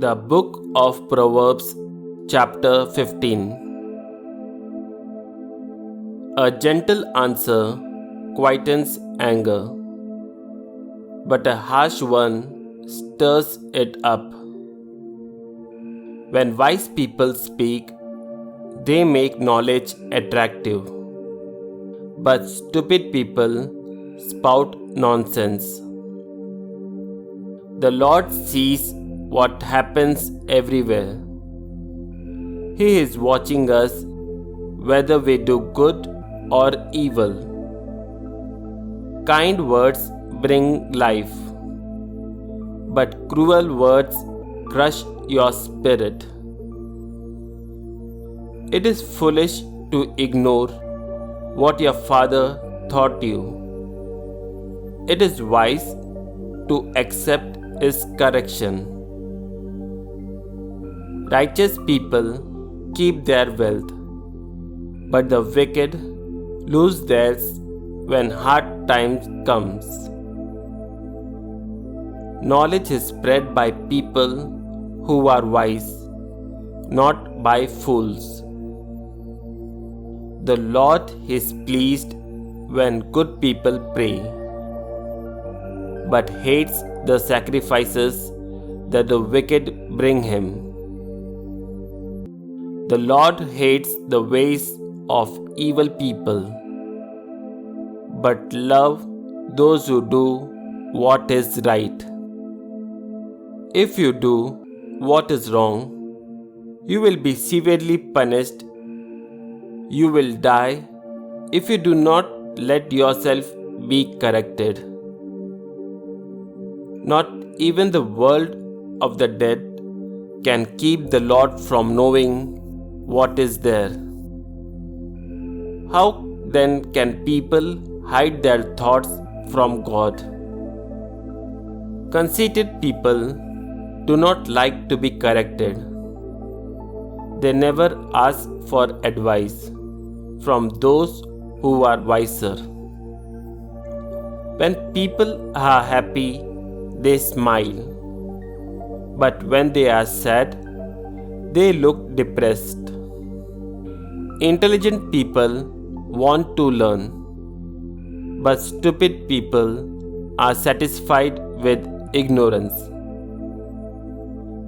The Book of Proverbs, Chapter 15. A gentle answer quietens anger, but a harsh one stirs it up. When wise people speak, they make knowledge attractive, but stupid people spout nonsense. The Lord sees what happens everywhere. He is watching us whether we do good or evil. Kind words bring life, but cruel words crush your spirit. It is foolish to ignore what your father taught you. It is wise to accept his correction. Righteous people keep their wealth, but the wicked lose theirs when hard times comes. Knowledge is spread by people who are wise, not by fools. The Lord is pleased when good people pray, but hates the sacrifices that the wicked bring him. The Lord hates the ways of evil people, but love those who do what is right. If you do what is wrong, you will be severely punished. You will die if you do not let yourself be corrected. Not even the world of the dead can keep the Lord from knowing what is there. How then can people hide their thoughts from God? Conceited people do not like to be corrected. They never ask for advice from those who are wiser. When people are happy, they smile. But when they are sad, they look depressed. Intelligent people want to learn, but stupid people are satisfied with ignorance.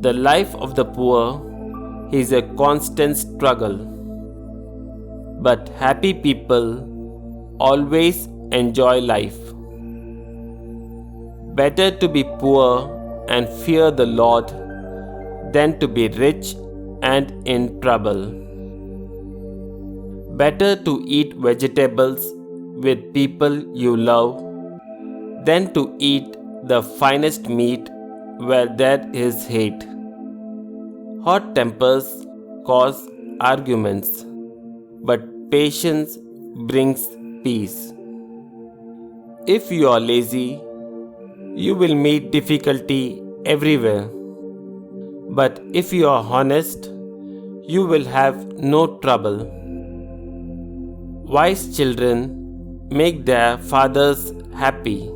The life of the poor is a constant struggle, but happy people always enjoy life. Better to be poor and fear the Lord than to be rich and in trouble. Better to eat vegetables with people you love than to eat the finest meat where there is hate. Hot tempers cause arguments, but patience brings peace. If you are lazy, you will meet difficulty everywhere. But if you are honest, you will have no trouble. Wise children make their fathers happy.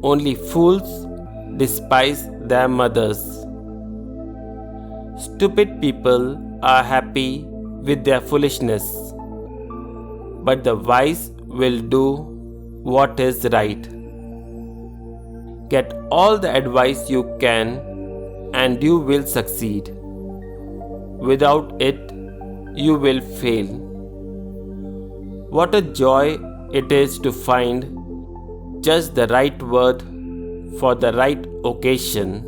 Only fools despise their mothers. Stupid people are happy with their foolishness, but the wise will do what is right. Get all the advice you can, and you will succeed. Without it, you will fail. What a joy it is to find just the right word for the right occasion.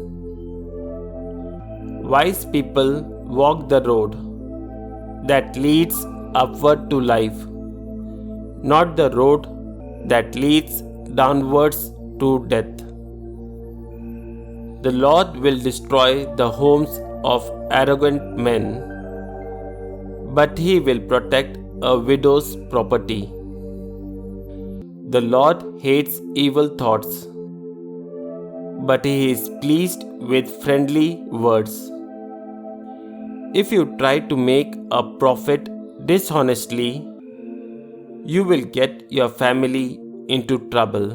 Wise people walk the road that leads upward to life, not the road that leads downwards to death. The Lord will destroy the homes of arrogant men, but He will protect a widow's property. The Lord hates evil thoughts, but He is pleased with friendly words. If you try to make a profit dishonestly, you will get your family into trouble.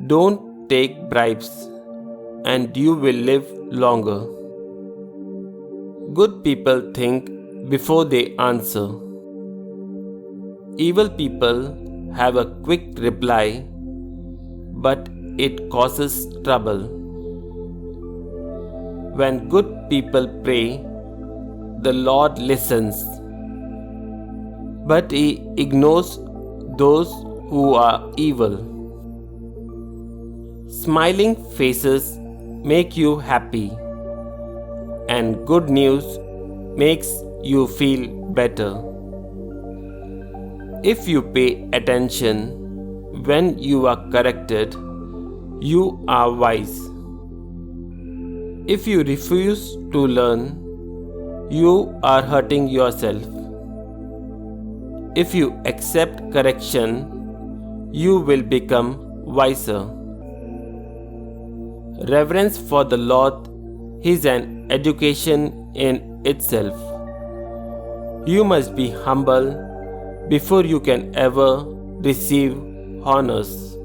Don't take bribes and you will live longer. Good people think before they answer. Evil people have a quick reply, but it causes trouble. When good people pray, the Lord listens, but He ignores those who are evil. Smiling faces make you happy, and good news makes you feel better. If you pay attention when you are corrected, you are wise. If you refuse to learn, you are hurting yourself. If you accept correction, you will become wiser. Reverence for the Lord is an education in itself. You must be humble before you can ever receive honors.